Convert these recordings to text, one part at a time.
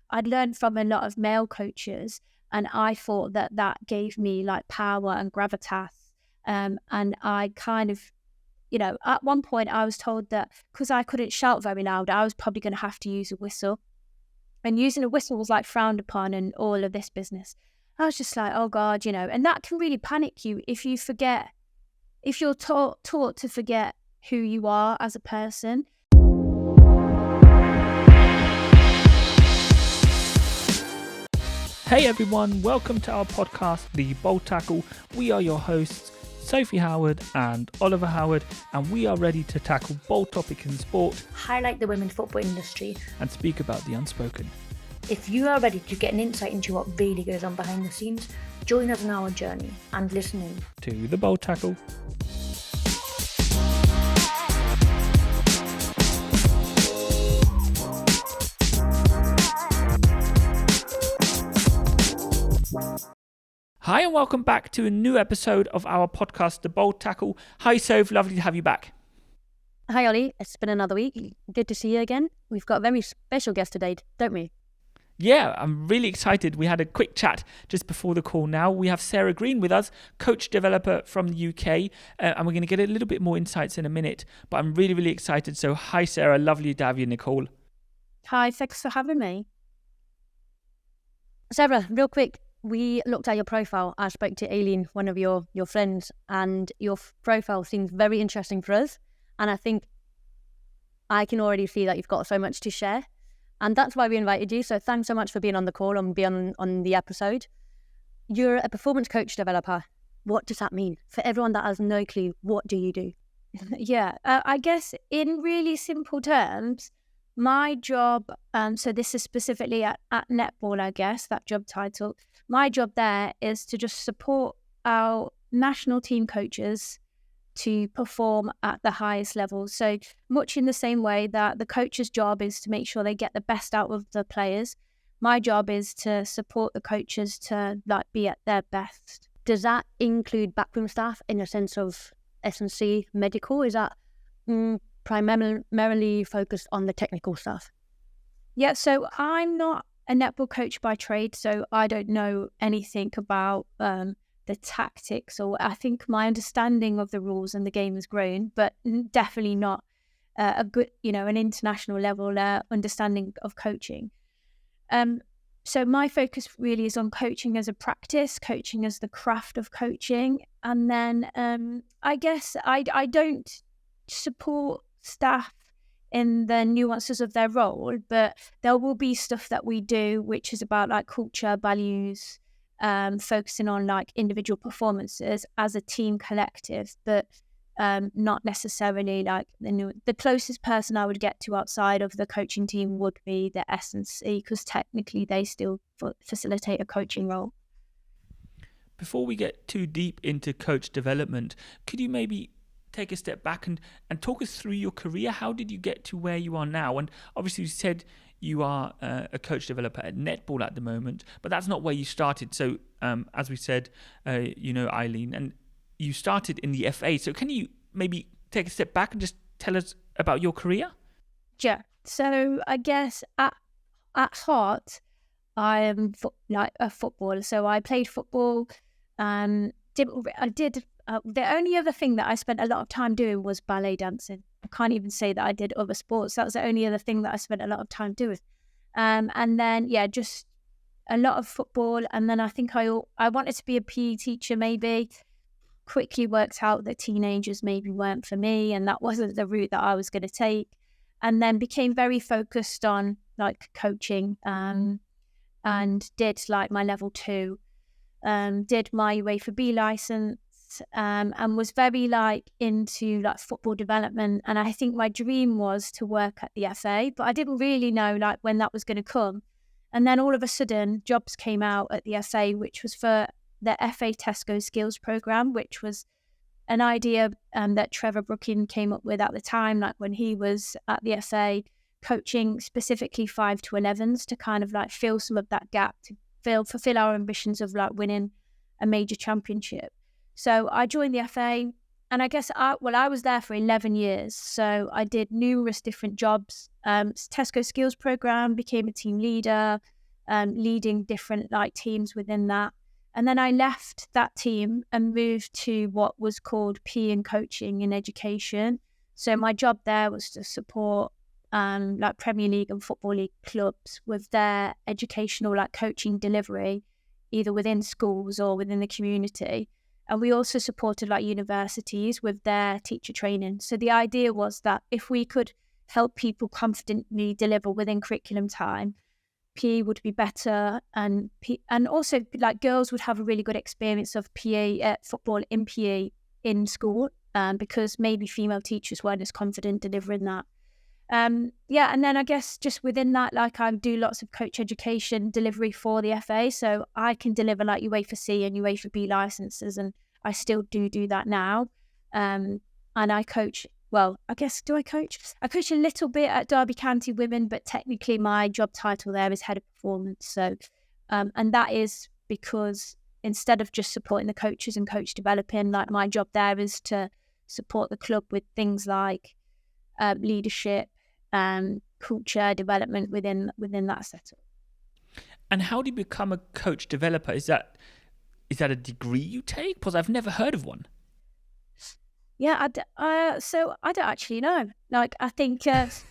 I'd learned from a lot of male coaches, and I thought that gave me like power and gravitas. And I kind of, at one point I was told that because I couldn't shout very loud, I was probably going to have to use a whistle. And using a whistle was like frowned upon and all of this business. I was just like, oh God, and that can really panic you if you forget, if you're taught to forget who you are as a person. Hey everyone, welcome to our podcast, The Bold Tackle. We are your hosts, Sophie Howard and Oliver Howard, and we are ready to tackle bold topics in sport, highlight the women's football industry, and speak about the unspoken. If you are ready to get an insight into what really goes on behind the scenes, join us on our journey and listen in to The Bold Tackle. Hi and welcome back to a new episode of our podcast, The Bold Tackle. Hi Soph, lovely to have you back. Hi Ollie, it's been another week. Good to see you again. We've got a very special guest today, don't we? Yeah, I'm really excited. We had a quick chat just before the call now. We have Sarah Green with us, coach developer from the UK, and we're going to get a little bit more insights in a minute, but I'm really, really excited. So hi Sarah, lovely to have you in the call. Hi, thanks for having me. Sarah, real quick, we looked at your profile. I spoke to Aileen, one of your friends, and your profile seems very interesting for us. And I think I can already see that you've got so much to share. And that's why we invited you. So thanks so much for being on the call and being on the episode. You're a performance coach developer. What does that mean? For everyone that has no clue, what do you do? Yeah, I guess in really simple terms, my job, so this is specifically at Netball, I guess, that job title. My job there is to just support our national team coaches to perform at the highest level. So much in the same way that the coach's job is to make sure they get the best out of the players, my job is to support the coaches to be at their best. Does that include backroom staff in a sense of S&C medical? Is that primarily focused on the technical stuff? Yeah, so I'm not a netball coach by trade, so I don't know anything about the tactics, or I think my understanding of the rules and the game has grown, but definitely not a good, an international level understanding of coaching. So my focus really is on coaching as a practice, coaching as the craft of coaching, and then I guess I don't support staff in the nuances of their role, but there will be stuff that we do which is about culture, values, focusing on individual performances as a team collective, but not necessarily the closest person I would get to outside of the coaching team would be the S&C, because technically they still facilitate a coaching role. Before we get too deep into coach development, could you maybe take a step back and talk us through your career? How did you get to where you are now? And obviously you said you are a coach developer at Netball at the moment, but that's not where you started. So as we said, Eileen, and you started in the FA. So can you maybe take a step back and just tell us about your career? Yeah. So I guess at heart, I am a footballer. So I played football. The only other thing that I spent a lot of time doing was ballet dancing. I can't even say that I did other sports. That was the only other thing that I spent a lot of time doing. And then, just a lot of football. And then I think I wanted to be a PE teacher maybe. Quickly worked out that teenagers maybe weren't for me, and that wasn't the route that I was going to take. And then became very focused on coaching and did my level 2, did my UEFA B license. And was very into football development, and I think my dream was to work at the FA, but I didn't really know when that was going to come. And then all of a sudden jobs came out at the FA, which was for the FA Tesco Skills Programme, which was an idea that Trevor Brooking came up with at the time, when he was at the FA, coaching specifically 5 to 11s to kind of fill some of that gap, to fulfill our ambitions of winning a major championship. So I joined the FA, and I guess I was there for 11 years. So I did numerous different jobs. Tesco Skills Programme, became a team leader, leading different like teams within that. And then I left that team and moved to what was called PE and coaching in education. So my job there was to support like Premier League and Football League clubs with their educational like coaching delivery, either within schools or within the community. And we also supported like universities with their teacher training. So the idea was that if we could help people confidently deliver within curriculum time, PE would be better, and also like girls would have a really good experience of football in PE in school, because maybe female teachers weren't as confident delivering that. And then I guess just within that, like I do lots of coach education delivery for the FA, so I can deliver like UEFA C and UEFA B licenses, and I still do that now. And I coach. Well, I guess, do I coach? I coach a little bit at Derby County Women, but technically my job title there is head of performance. So, and that is because instead of just supporting the coaches and coach developing, like my job there is to support the club with things like leadership and culture development within that setup. And how do you become a coach developer? Is that a degree you take? Because I've never heard of one. Yeah, so I don't actually know. Like, I think there's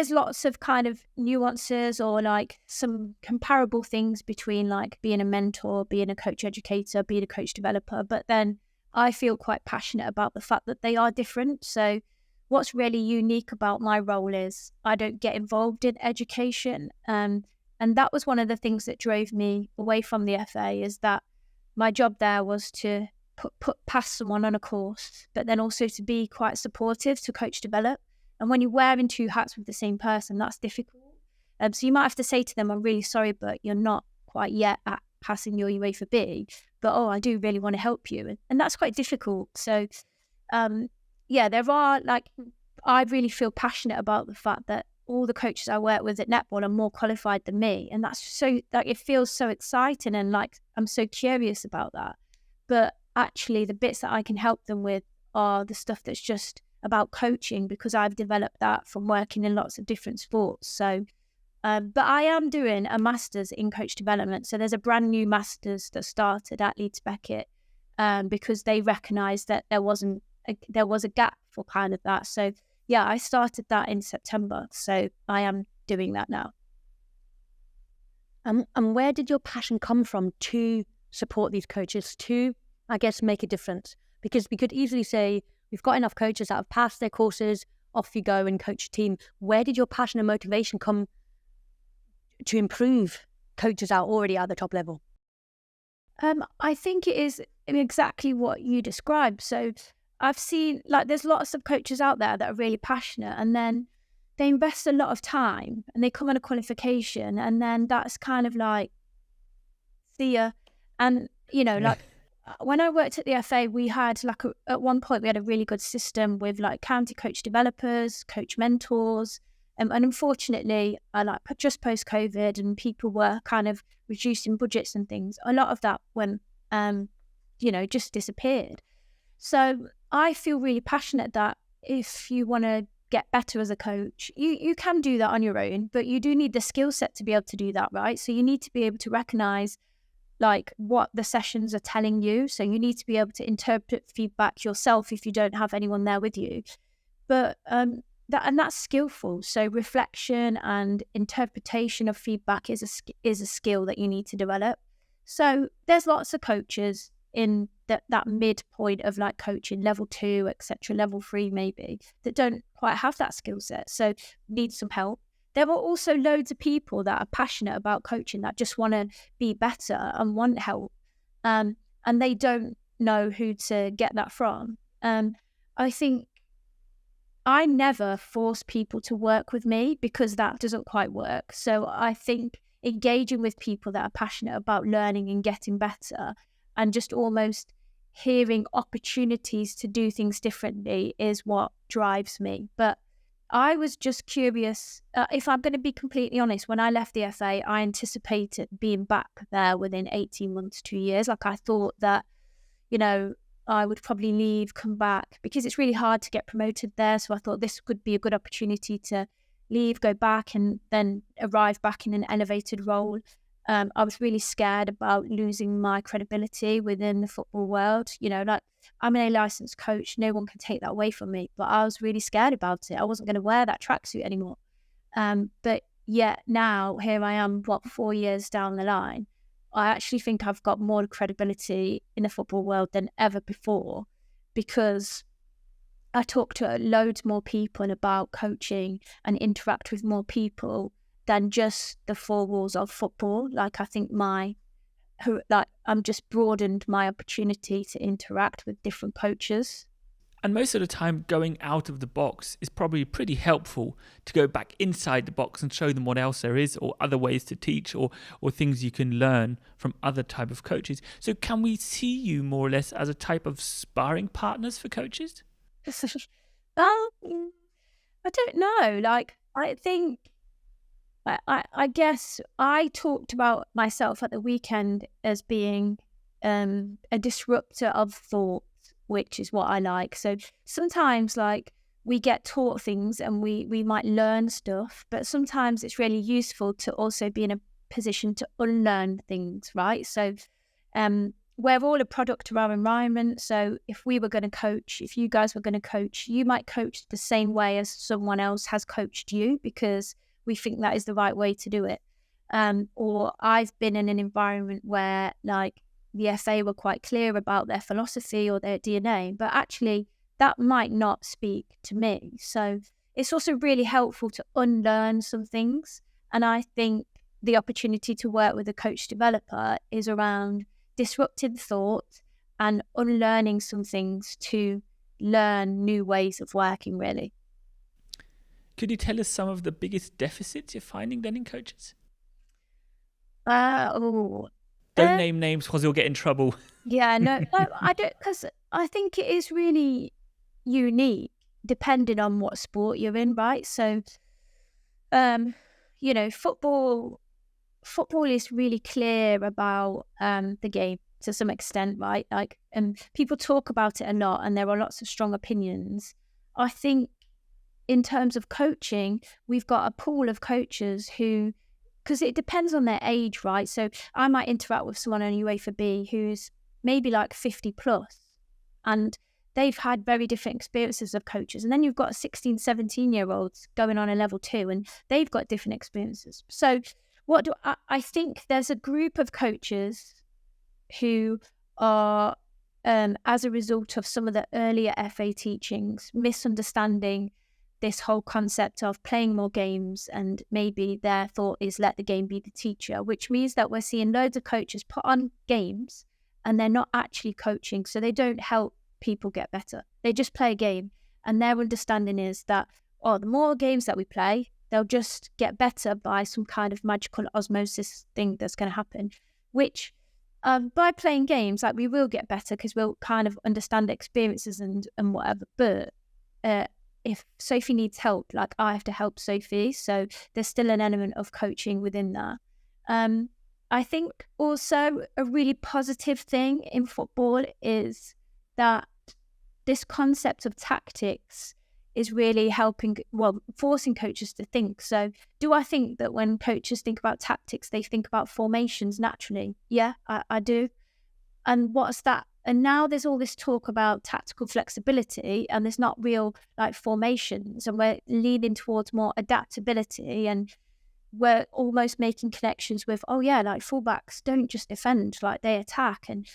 lots of kind of nuances or like some comparable things between like being a mentor, being a coach educator, being a coach developer. But then I feel quite passionate about the fact that they are different. So what's really unique about my role is I don't get involved in education. And that was one of the things that drove me away from the FA, is that my job there was to pass someone on a course, but then also to be quite supportive to coach develop. And when you're wearing two hats with the same person, that's difficult. So you might have to say to them, I'm really sorry, but you're not quite yet at passing your UEFA B, but I do really want to help you. And that's quite difficult. So there are like, I really feel passionate about the fact that all the coaches I work with at netball are more qualified than me. And that's so, like, it feels so exciting, and like, I'm so curious about that. But actually the bits that I can help them with are the stuff that's just about coaching, because I've developed that from working in lots of different sports. So, but I am doing a master's in coach development. So there's a brand new master's that started at Leeds Beckett, because they recognised that there was a gap for kind of that. So yeah, I started that in September. So I am doing that now. And where did your passion come from to support these coaches, to, I guess, make a difference? Because we could easily say we've got enough coaches that have passed their courses, off you go and coach a team. Where did your passion and motivation come to improve coaches out already at the top level? I think it is exactly what you described. So I've seen, like, there's lots of coaches out there that are really passionate, and then they invest a lot of time and they come on a qualification, and then that's kind of like, see ya. And, you know, like, when I worked at the FA, we had like at one point we had a really good system with like county coach developers, coach mentors, and unfortunately, like just post COVID and people were kind of reducing budgets and things, a lot of that went, just disappeared. So I feel really passionate that if you want to get better as a coach, you can do that on your own, but you do need the skill set to be able to do that, right? So you need to be able to recognize like what the sessions are telling you. So you need to be able to interpret feedback yourself if you don't have anyone there with you. But that's skillful. So reflection and interpretation of feedback is a skill that you need to develop. So there's lots of coaches in that midpoint of like coaching, level 2, etc., level 3 maybe, that don't quite have that skill set. So need some help. There are also loads of people that are passionate about coaching that just want to be better and want help, and they don't know who to get that from. I think I never force people to work with me because that doesn't quite work. So I think engaging with people that are passionate about learning and getting better, and just almost hearing opportunities to do things differently, is what drives me. But I was just curious, if I'm going to be completely honest, when I left the FA, I anticipated being back there within 18 months, 2 years. Like, I thought that, I would probably leave, come back, because it's really hard to get promoted there. So I thought this could be a good opportunity to leave, go back, and then arrive back in an elevated role. I was really scared about losing my credibility within the football world. Like, I'm an A-licensed coach. No one can take that away from me. But I was really scared about it. I wasn't going to wear that tracksuit anymore. But yet now, here I am, 4 years down the line, I actually think I've got more credibility in the football world than ever before, because I talk to loads more people about coaching and interact with more people than just the four walls of football. Like, I think I'm just broadened my opportunity to interact with different coaches. And most of the time, going out of the box is probably pretty helpful to go back inside the box and show them what else there is, or other ways to teach, or things you can learn from other type of coaches. So can we see you more or less as a type of sparring partners for coaches? I don't know. Like, I think, I guess I talked about myself at the weekend as being a disruptor of thought, which is what I like. So sometimes, like, we get taught things and we might learn stuff, but sometimes it's really useful to also be in a position to unlearn things, right? So we're all a product of our environment. So if we were going to coach, if you guys were going to coach, you might coach the same way as someone else has coached you, because we think that is the right way to do it. Or I've been in an environment where, like, the FA were quite clear about their philosophy or their DNA, but actually that might not speak to me. So it's also really helpful to unlearn some things. And I think the opportunity to work with a coach developer is around disruptive thought and unlearning some things to learn new ways of working, really. Could you tell us some of the biggest deficits you're finding then in coaches? Don't name names because you'll get in trouble. Yeah, no, I don't, because I think it is really unique depending on what sport you're in, right? So, football is really clear about the game to some extent, right? Like, people talk about it a lot, and there are lots of strong opinions. I think in terms of coaching, we've got a pool of coaches who, because it depends on their age, right? So I might interact with someone on UEFA B who's maybe like 50 plus, and they've had very different experiences of coaches. And then you've got 16, 17-year-olds going on a level 2, and they've got different experiences. So I think there's a group of coaches who are, as a result of some of the earlier FA teachings, misunderstanding this whole concept of playing more games, and maybe their thought is let the game be the teacher, which means that we're seeing loads of coaches put on games and they're not actually coaching, so they don't help people get better. They just play a game, and their understanding is that, the more games that we play, they'll just get better by some kind of magical osmosis thing that's going to happen, which by playing games, like, we will get better because we'll kind of understand experiences and whatever, but if Sophie needs help, like, I have to help Sophie. So there's still an element of coaching within that. I think also a really positive thing in football is that this concept of tactics is really forcing coaches to think. So do I think that when coaches think about tactics, they think about formations naturally? Yeah, I do. And what's that? And now there's all this talk about tactical flexibility, and there's not real, like, formations, and we're leaning towards more adaptability, and we're almost making connections with, like, fullbacks don't just defend, like, they attack, and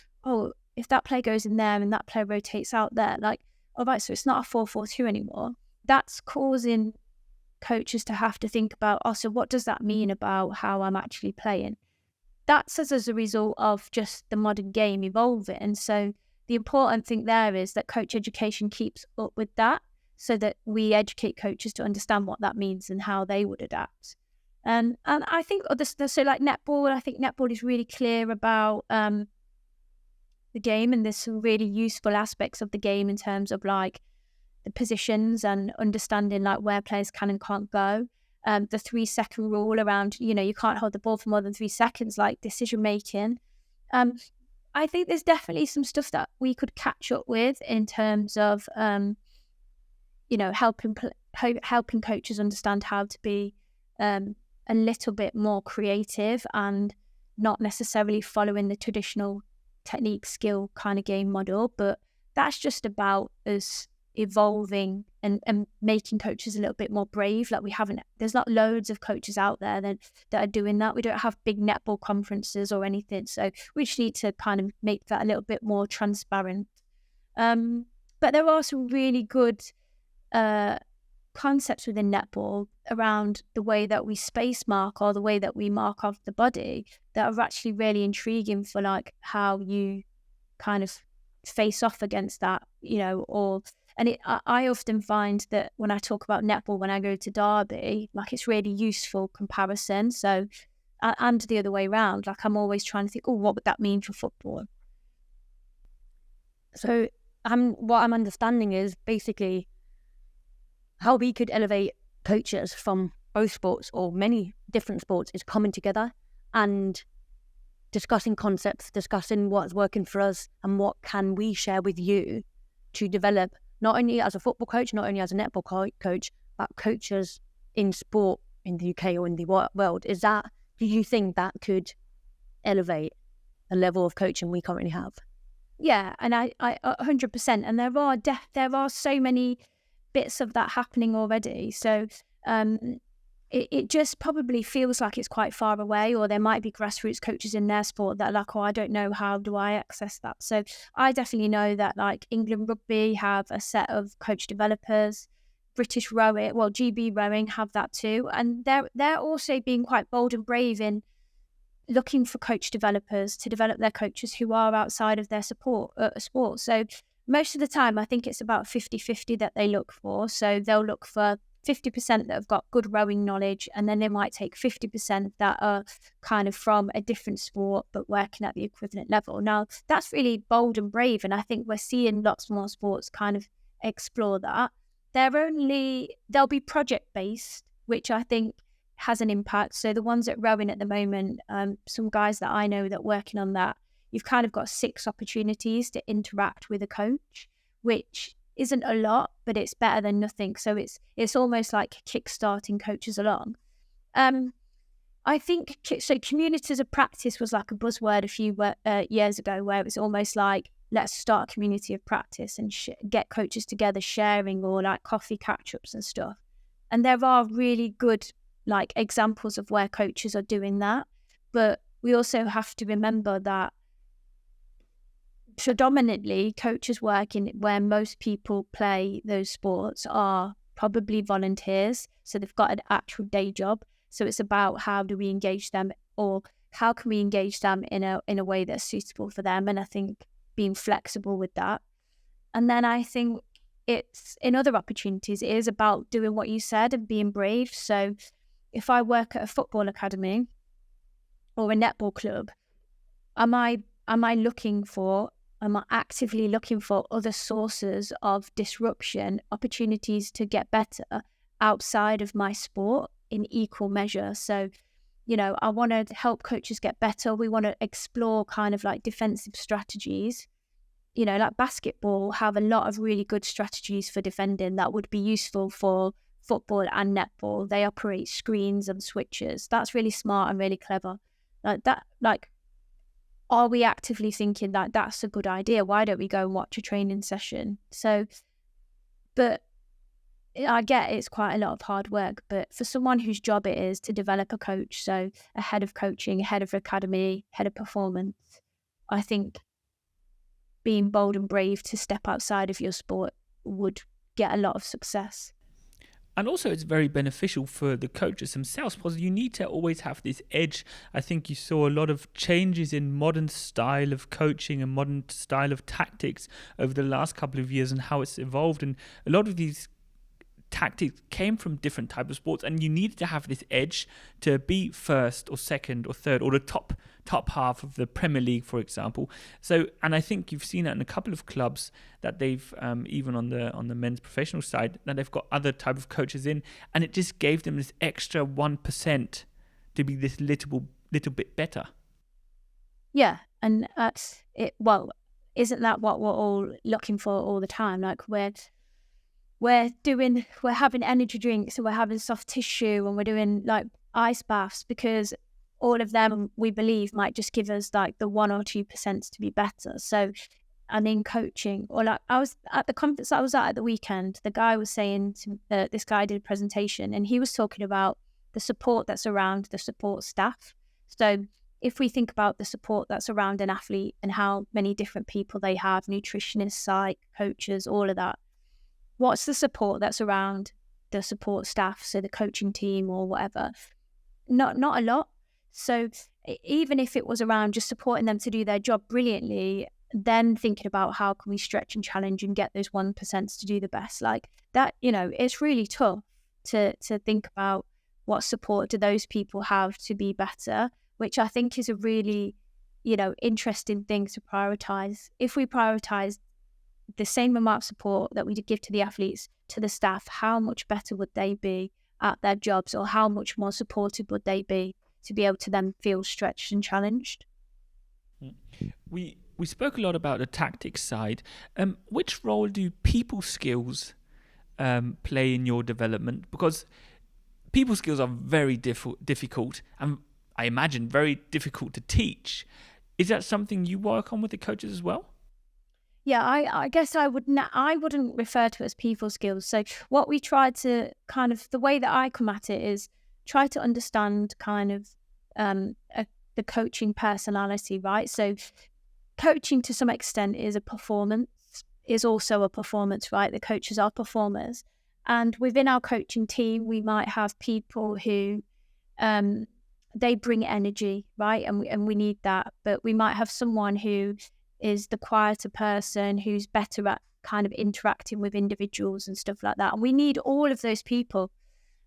if that player goes in there and that player rotates out there, like, all right, so it's not a 4-4-2 anymore. That's causing coaches to have to think about, so what does that mean about how I'm actually playing? That's as a result of just the modern game evolving. So the important thing there is that coach education keeps up with that, so that we educate coaches to understand what that means and how they would adapt. And I think so, like netball, I think netball is really clear about the game, and there's some really useful aspects of the game in terms of, like, the positions and understanding, like, where players can and can't go. The 3-second rule around, you can't hold the ball for more than 3 seconds, like decision making. I think there's definitely some stuff that we could catch up with in terms of, helping helping coaches understand how to be a little bit more creative and not necessarily following the traditional technique skill kind of game model, but that's just about us evolving and making coaches a little bit more brave. Like there's not loads of coaches out there that are doing that. We don't have big netball conferences or anything, so we just need to kind of make that a little bit more transparent. But there are some really good concepts within netball around the way that we space mark or the way that we mark off the body that are actually really intriguing for like how you kind of face off against that, I often find that when I talk about netball, when I go to Derby, like it's really useful comparison. So, and the other way around, like I'm always trying to think, what would that mean for football? So what I'm understanding is basically how we could elevate coaches from both sports or many different sports is coming together and discussing concepts, discussing what's working for us and what can we share with you to develop not only as a football coach, not only as a netball coach, but coaches in sport in the UK or in the world. Do you think that could elevate a level of coaching we currently have? Yeah, and I 100%. And there are so many bits of that happening already. So it just probably feels like it's quite far away, or there might be grassroots coaches in their sport that are like, I don't know, how do I access that? So I definitely know that like England Rugby have a set of coach developers, British rowing, GB rowing have that too. And they're also being quite bold and brave in looking for coach developers to develop their coaches who are outside of their sport. So most of the time, I think it's about 50-50 that they look for. So they'll look for 50% that have got good rowing knowledge, and then they might take 50% that are kind of from a different sport but working at the equivalent level. Now, that's really bold and brave, and I think we're seeing lots more sports kind of explore that. They'll be project-based, which I think has an impact. So the ones at rowing at the moment, some guys that I know that are working on that, you've kind of got 6 opportunities to interact with a coach, which isn't a lot, but it's better than nothing. So it's almost like kickstarting coaches along. I think so. Communities of practice was like a buzzword a few years ago, where it was almost like, let's start a community of practice and get coaches together sharing, or like coffee catch-ups and stuff. And there are really good like examples of where coaches are doing that, but we also have to remember that predominantly coaches work in where most people play those sports are probably volunteers, so they've got an actual day job. So it's about how do we engage them, or how can we engage them in a way that's suitable for them, and I think being flexible with that. And then I think it's in other opportunities, it is about doing what you said and being brave. So if I work at a football academy or a netball club, am I actively looking for other sources of disruption, opportunities to get better outside of my sport in equal measure? So, I want to help coaches get better. We want to explore kind of like defensive strategies. Like basketball have a lot of really good strategies for defending that would be useful for football and netball. They operate screens and switches. That's really smart and really clever. Are we actively thinking that that's a good idea? Why don't we go and watch a training session? So, but I get it's quite a lot of hard work, but for someone whose job it is to develop a coach, so a head of coaching, a head of academy, head of performance, I think being bold and brave to step outside of your sport would get a lot of success. And also it's very beneficial for the coaches themselves, because you need to always have this edge. I think you saw a lot of changes in modern style of coaching and modern style of tactics over the last couple of years and how it's evolved. And a lot of these tactics came from different types of sports, and you needed to have this edge to be first or second or third or the top half of the Premier League, for example. So, and I think you've seen that in a couple of clubs that they've even on the men's professional side, that they've got other type of coaches in, and it just gave them this extra 1% to be this little bit better. Yeah, and isn't that what we're all looking for all the time? Like we're we're having energy drinks and we're having soft tissue and we're doing like ice baths, because all of them we believe might just give us like the 1 or 2% to be better. So, and in coaching, or like I was at the conference I was at the weekend, the guy was saying this guy did a presentation and he was talking about the support that's around the support staff. So if we think about the support that's around an athlete and how many different people they have, nutritionists, psych, coaches, all of that, what's the support that's around the support staff, so the coaching team or whatever? Not a lot. So even if it was around just supporting them to do their job brilliantly, then thinking about how can we stretch and challenge and get those 1% to do the best, like that, it's really tough to think about what support do those people have to be better, which I think is a really, interesting thing to prioritize. If we prioritize the same amount of support that we give to the athletes, to the staff, how much better would they be at their jobs, or how much more supported would they be to be able to then feel stretched and challenged? We spoke a lot about the tactics side. Which role do people skills play in your development? Because people skills are very difficult and I imagine very difficult to teach. Is that something you work on with the coaches as well? Yeah, I guess I wouldn't refer to it as people skills. So what we try to kind of, the way that I come at it is try to understand kind of the coaching personality, right? So coaching to some extent is also a performance, right? The coaches are performers. And within our coaching team, we might have people who they bring energy, right? And we need that. But we might have someone who is the quieter person, who's better at kind of interacting with individuals and stuff like that. And we need all of those people.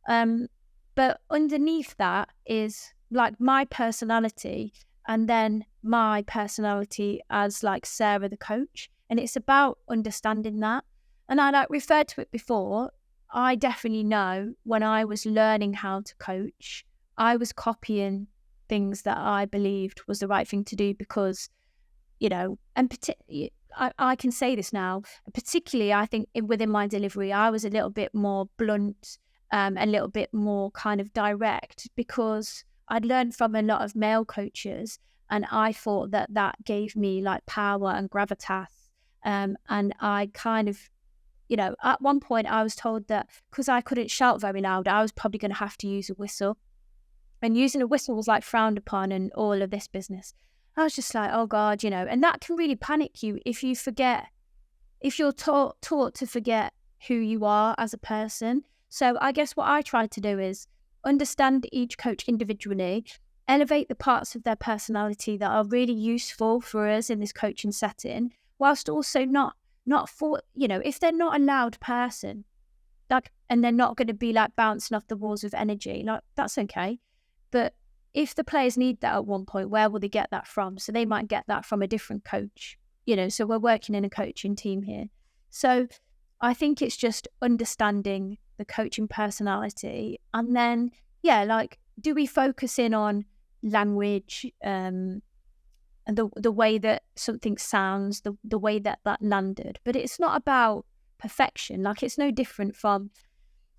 But underneath that is like my personality, and then my personality as like Sarah, the coach. And it's about understanding that. And I referred to it before. I definitely know when I was learning how to coach, I was copying things that I believed was the right thing to do because, and I can say this now, particularly I think within my delivery, I was a little bit more blunt, a little bit more kind of direct, because I'd learned from a lot of male coaches and I thought that gave me like power and gravitas. And I kind of, at one point I was told that because I couldn't shout very loud, I was probably going to have to use a whistle. And using a whistle was like frowned upon and all of this business. I was just like, oh God, and that can really panic you if you're taught to forget who you are as a person. So I guess what I try to do is understand each coach individually, elevate the parts of their personality that are really useful for us in this coaching setting, whilst also not for, if they're not a loud person, like, and they're not going to be like bouncing off the walls with energy, like that's okay. But if the players need that at one point, where will they get that from? So they might get that from a different coach, so we're working in a coaching team here. So I think it's just understanding the coaching personality. And then, do we focus in on language and the way that something sounds, the way that landed? But it's not about perfection. Like, it's no different from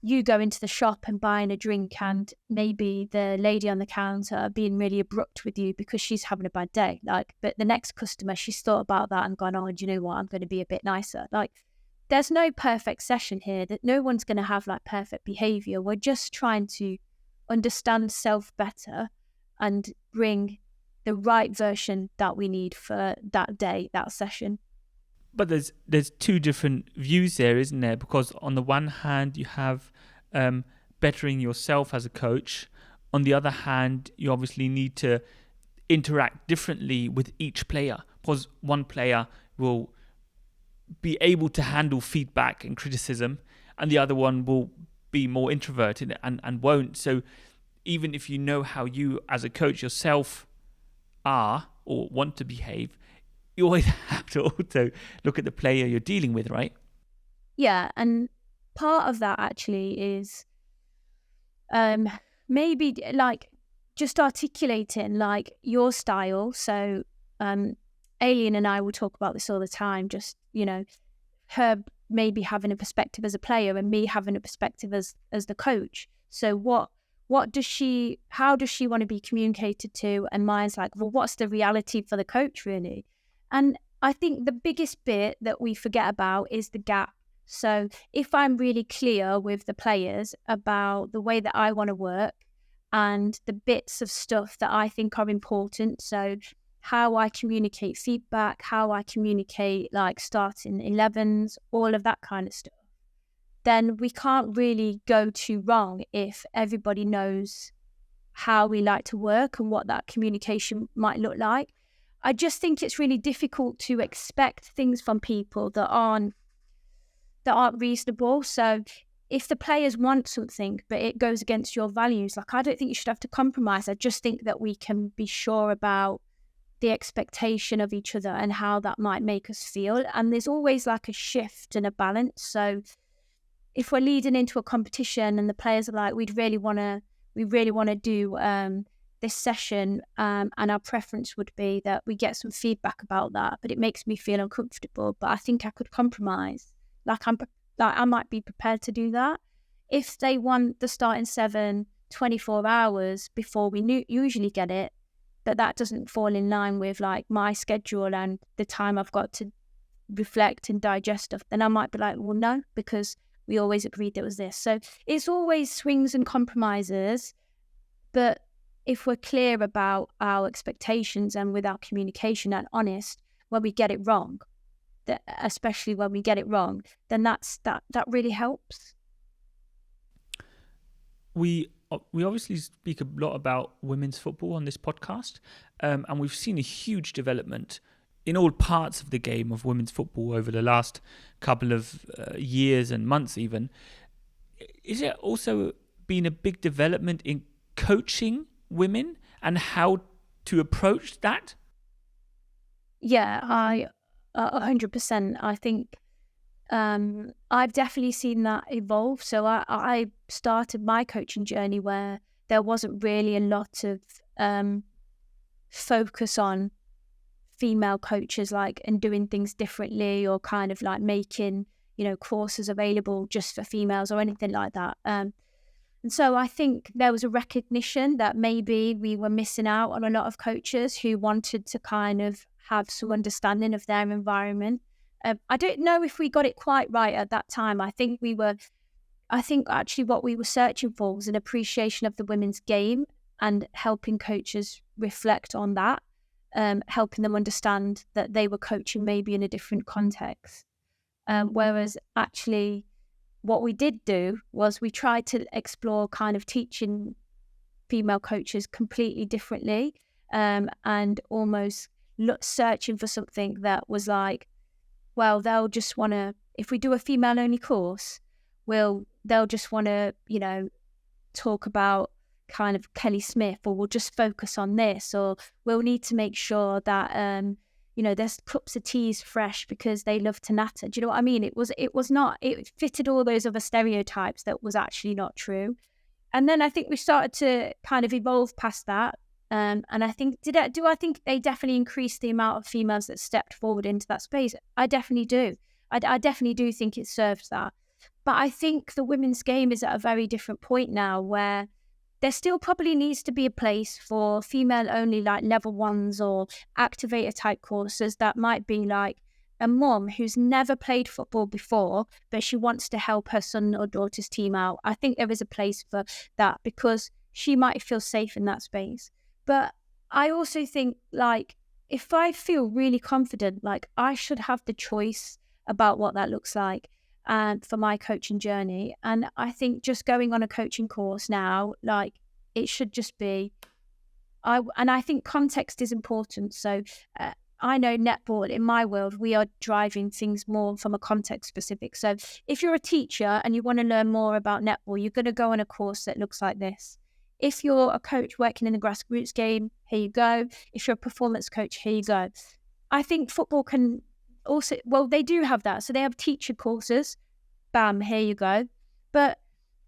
you go into the shop and buying a drink and maybe the lady on the counter being really abrupt with you because she's having a bad day. Like, but the next customer, she's thought about that and gone, oh, do you know what? I'm going to be a bit nicer. Like, there's no perfect session here, that no one's going to have like perfect behavior. We're just trying to understand self better and bring the right version that we need for that day, that session. But there's two different views there, isn't there? Because on the one hand, you have bettering yourself as a coach. On the other hand, you obviously need to interact differently with each player, because one player will be able to handle feedback and criticism, and the other one will be more introverted and won't. So even if you know how you as a coach yourself are or want to behave, you always have to also look at the player you're dealing with, right? Yeah, and part of that actually is maybe like just articulating like your style. So Alien and I will talk about this all the time, just, her maybe having a perspective as a player and me having a perspective as the coach. So how does she want to be communicated to? And mine's like, well, what's the reality for the coach really? And I think the biggest bit that we forget about is the gap. So if I'm really clear with the players about the way that I want to work and the bits of stuff that I think are important, so how I communicate feedback, how I communicate like starting 11s, all of that kind of stuff, then we can't really go too wrong if everybody knows how we like to work and what that communication might look like. I just think it's really difficult to expect things from people that aren't reasonable. So if the players want something but it goes against your values, like I don't think you should have to compromise. I just think that we can be sure about the expectation of each other and how that might make us feel. And there's always like a shift and a balance. So if we're leading into a competition and the players are like, we really want to do this session, and our preference would be that we get some feedback about that, but it makes me feel uncomfortable. But I think I could compromise. I might be prepared to do that. If they want the starting 7 24 hours before we usually get it, but that doesn't fall in line with like my schedule and the time I've got to reflect and digest stuff, then I might be like, well, no, because we always agreed there was this. So it's always swings and compromises. But if we're clear about our expectations and with our communication and honest, when we get it wrong, especially when we get it wrong, then that really helps. We obviously speak a lot about women's football on this podcast, and we've seen a huge development in all parts of the game of women's football over the last couple of years and months even. Is there also been a big development in coaching women and how to approach that? Yeah, 100%. I think I've definitely seen that evolve. So I started my coaching journey where there wasn't really a lot of focus on female coaches and doing things differently or kind of like making, courses available just for females or anything like that. And so I think there was a recognition that maybe we were missing out on a lot of coaches who wanted to kind of have some understanding of their environment. I don't know if we got it quite right at that time. I think actually what we were searching for was an appreciation of the women's game and helping coaches reflect on that, helping them understand that they were coaching maybe in a different context. Whereas actually what we did do was we tried to explore kind of teaching female coaches completely differently, and almost searching for something that was like, well, they'll just want to, if we do a female only course, they'll just want to, talk about kind of Kelly Smith, or we'll just focus on this, or we'll need to make sure that, there's cups of teas fresh because they love to natter. Do you know what I mean? It fitted all those other stereotypes that was actually not true. And then I think we started to kind of evolve past that. And I think, I think they definitely increased the amount of females that stepped forward into that space? I definitely do. I definitely do think it served that. But I think the women's game is at a very different point now where there still probably needs to be a place for female only like level 1s or activator type courses that might be like a mom who's never played football before, but she wants to help her son or daughter's team out. I think there is a place for that because she might feel safe in that space. But I also think, like, if I feel really confident, like, I should have the choice about what that looks like and for my coaching journey. And I think just going on a coaching course now, like, it should just be, I think context is important. So I know netball, in my world, we are driving things more from a context specific. So if you're a teacher and you want to learn more about netball, you're going to go on a course that looks like this. If you're a coach working in the grassroots game, here you go. If you're a performance coach, here you go. I think football can also, well, they do have that. So they have teacher courses. Bam, here you go. But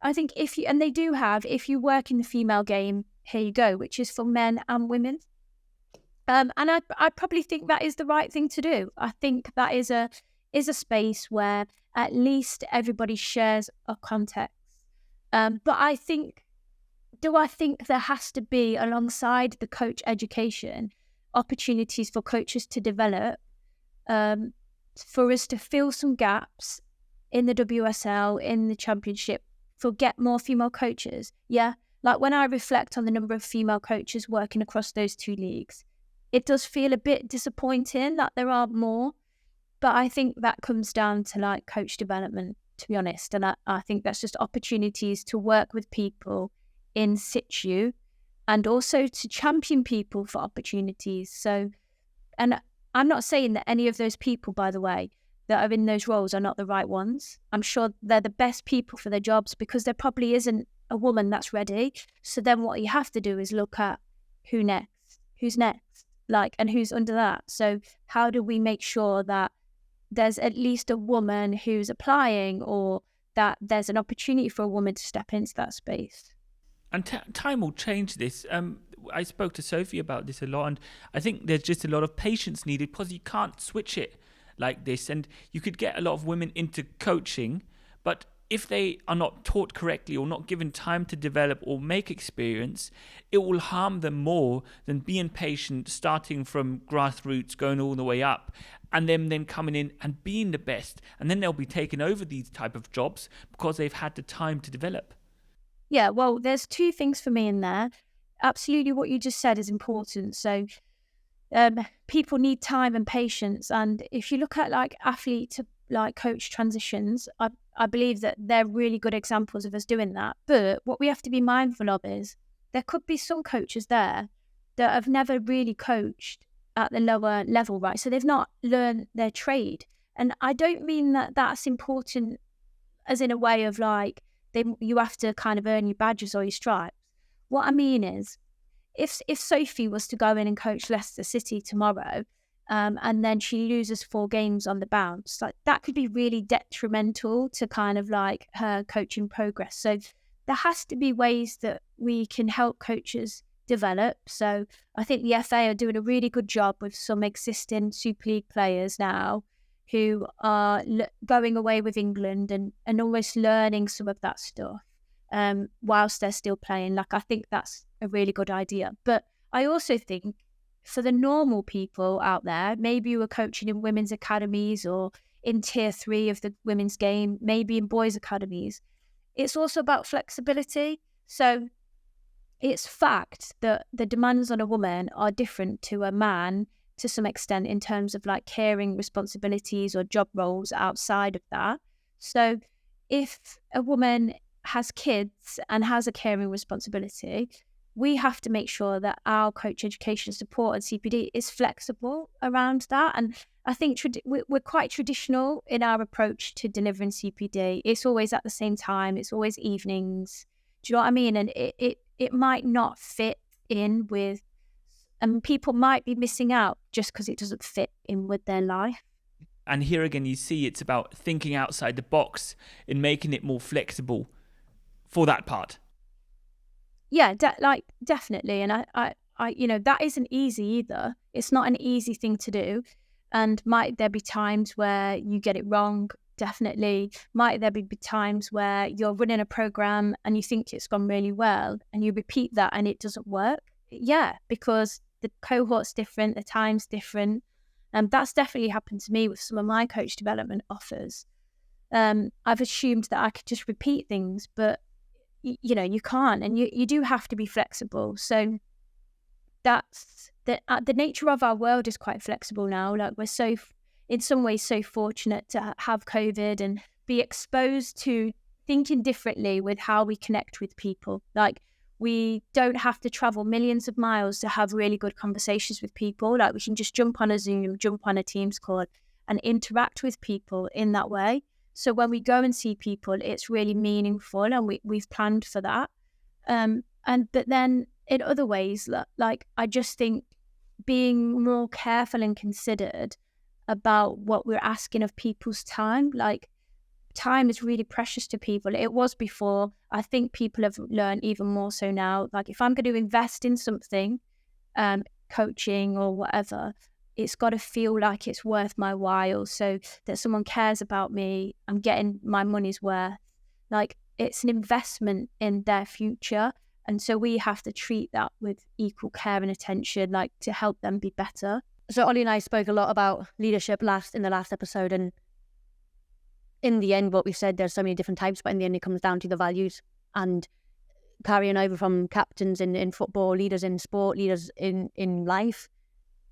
I think if you work in the female game, here you go, which is for men and women. And I probably think that is the right thing to do. I think that is is a space where at least everybody shares a context. But I think there has to be, alongside the coach education, opportunities for coaches to develop, for us to fill some gaps in the WSL, in the championship, for get more female coaches. Yeah, like when I reflect on the number of female coaches working across those two leagues, it does feel a bit disappointing that there aren't more. But I think that comes down to like coach development, to be honest. And I think that's just opportunities to work with people in situ, and also to champion people for opportunities. So, and I'm not saying that any of those people, by the way, that are in those roles are not the right ones. I'm sure they're the best people for their jobs, because there probably isn't a woman that's ready. So then what you have to do is look at who's next, like, and who's under that. So how do we make sure that there's at least a woman who's applying, or that there's an opportunity for a woman to step into that space? And time will change this. I spoke to Sophie about this a lot, and I think there's just a lot of patience needed, because you can't switch it like this. And you could get a lot of women into coaching, but if they are not taught correctly or not given time to develop or make experience, it will harm them more than being patient, starting from grassroots, going all the way up, and then coming in and being the best. And then they'll be taking over these type of jobs because they've had the time to develop. Yeah, well, there's two things for me in there. Absolutely, what you just said is important. So people need time and patience. And if you look at like athlete to like coach transitions, I believe that they're really good examples of us doing that. But what we have to be mindful of is there could be some coaches there that have never really coached at the lower level, right? So they've not learned their trade. And I don't mean that that's important as in a way of like, you have to kind of earn your badges or your stripes. What I mean is, if Sophie was to go in and coach Leicester City tomorrow, and then she loses 4 games on the bounce, like that could be really detrimental to kind of like her coaching progress. So there has to be ways that we can help coaches develop. So I think the FA are doing a really good job with some existing Super League players now, who are going away with England and almost learning some of that stuff whilst they're still playing. Like, I think that's a really good idea. But I also think for the normal people out there, maybe you were coaching in women's academies or in tier 3 of the women's game, maybe in boys' academies, it's also about flexibility. So it's fact that the demands on a woman are different to a man to some extent in terms of like caring responsibilities or job roles outside of that. So if a woman has kids and has a caring responsibility, we have to make sure that our coach education support and CPD is flexible around that. And I think we're quite traditional in our approach to delivering CPD. It's always at the same time. It's always evenings. Do you know what I mean? And it might not fit in with, and people might be missing out just because it doesn't fit in with their life. And here again, you see it's about thinking outside the box and making it more flexible for that part. Yeah, definitely. And I that isn't easy either. It's not an easy thing to do. And might there be times where you get it wrong? Definitely. Might there be times where you're running a program and you think it's gone really well and you repeat that and it doesn't work? Yeah, because the cohort's different, the time's different. That's definitely happened to me with some of my coach development offers. I've assumed that I could just repeat things, but you can't, and you do have to be flexible. So that's the nature of our world is quite flexible now. Like, we're so, in some ways, so fortunate to have COVID and be exposed to thinking differently with how we connect with people. Like, we don't have to travel millions of miles to have really good conversations with people. Like, we can just jump on a Zoom, jump on a Teams call and interact with people in that way. So when we go and see people, it's really meaningful, and we've planned for that. But then in other ways, like, I just think being more careful and considered about what we're asking of people's time. Like, time is really precious to people. It was before. I think people have learned even more so now. Like, if I'm going to invest in something, coaching or whatever, it's got to feel like it's worth my while, so that someone cares about me, I'm getting my money's worth. Like, it's an investment in their future. And so we have to treat that with equal care and attention, like, to help them be better. So Ollie and I spoke a lot about leadership in the last episode, and in the end, what we said, there's so many different types, but in the end, it comes down to the values, and carrying over from captains in football, leaders in sport, leaders in life.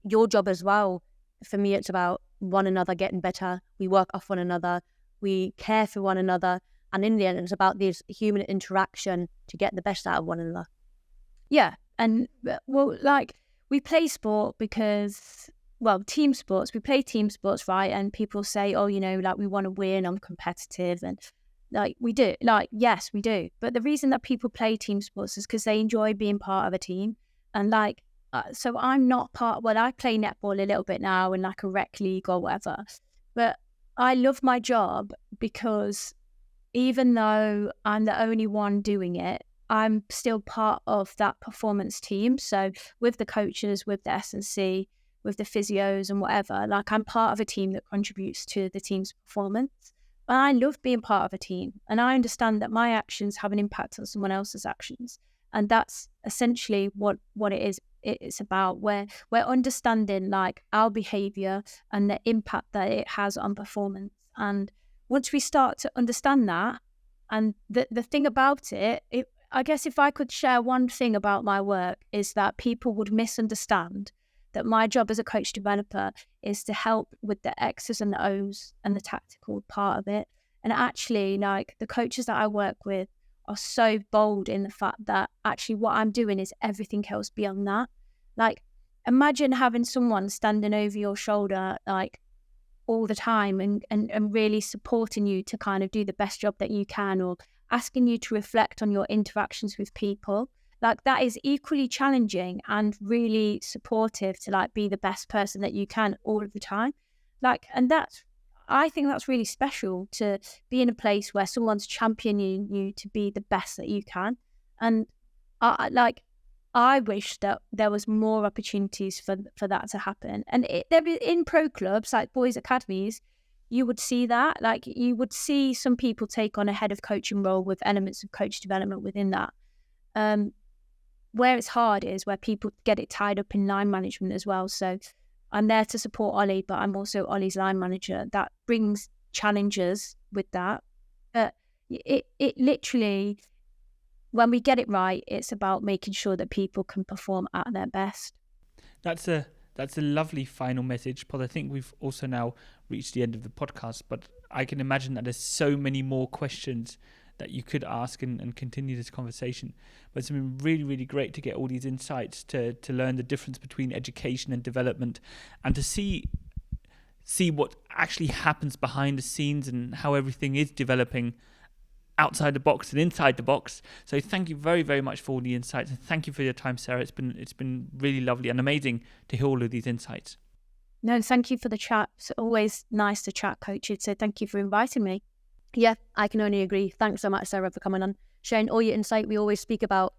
Your job as well, for me, it's about one another getting better. We work off one another. We care for one another. And in the end, it's about this human interaction to get the best out of one another. Yeah. And, well, like, we play sport because, well, team sports, we play team sports, right? And people say, oh, you know, like, we want to win, I'm competitive. And, like, we do. Like, yes, we do. But the reason that people play team sports is because they enjoy being part of a team. And, like, so I'm not I play netball a little bit now in, like, a rec league or whatever. But I love my job because even though I'm the only one doing it, I'm still part of that performance team. So with the coaches, with the S&C, with the physios and whatever, like, I'm part of a team that contributes to the team's performance. And I love being part of a team. And I understand that my actions have an impact on someone else's actions. And that's essentially what it is. It's about where we're understanding, like, our behavior and the impact that it has on performance. And once we start to understand that, and the thing about it, I guess if I could share one thing about my work, is that people would misunderstand that my job as a coach developer is to help with the X's and the O's and the tactical part of it. And actually, like, the coaches that I work with are so bold in the fact that actually what I'm doing is everything else beyond that. Like, imagine having someone standing over your shoulder, like, all the time and really supporting you to kind of do the best job that you can, or asking you to reflect on your interactions with people. Like, that is equally challenging and really supportive to, like, be the best person that you can all of the time. Like, and I think that's really special, to be in a place where someone's championing you to be the best that you can. And I wish that there was more opportunities for that to happen. And in pro clubs, like boys' academies, you would see that. Like, you would see some people take on a head of coaching role with elements of coach development within that. Where it's hard is where people get it tied up in line management as well. So I'm there to support Ollie, but I'm also Ollie's line manager. That brings challenges with that. But it literally, when we get it right, it's about making sure that people can perform at their best. That's a lovely final message, Paul. I think we've also now reached the end of the podcast, but I can imagine that there's so many more questions that you could ask and continue this conversation. But it's been really, really great to get all these insights, to learn the difference between education and development, and to see what actually happens behind the scenes and how everything is developing outside the box and inside the box. So thank you very, very much for all the insights, and thank you for your time, Sarah. It's been really lovely and amazing to hear all of these insights. No, thank you for the chat. It's always nice to chat, coaches. So thank you for inviting me. Yeah, I can only agree. Thanks so much, Sarah, for coming on, sharing all your insight. We always speak about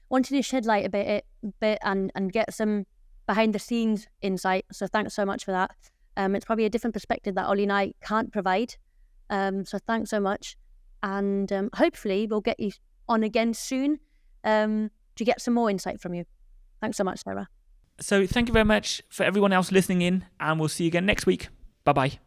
wanting to shed light a bit and get some behind the scenes insight. So thanks so much for that. It's probably a different perspective that Ollie and I can't provide. So thanks so much. And hopefully we'll get you on again soon to get some more insight from you. Thanks so much, Sarah. So thank you very much for everyone else listening in, and we'll see you again next week. Bye-bye.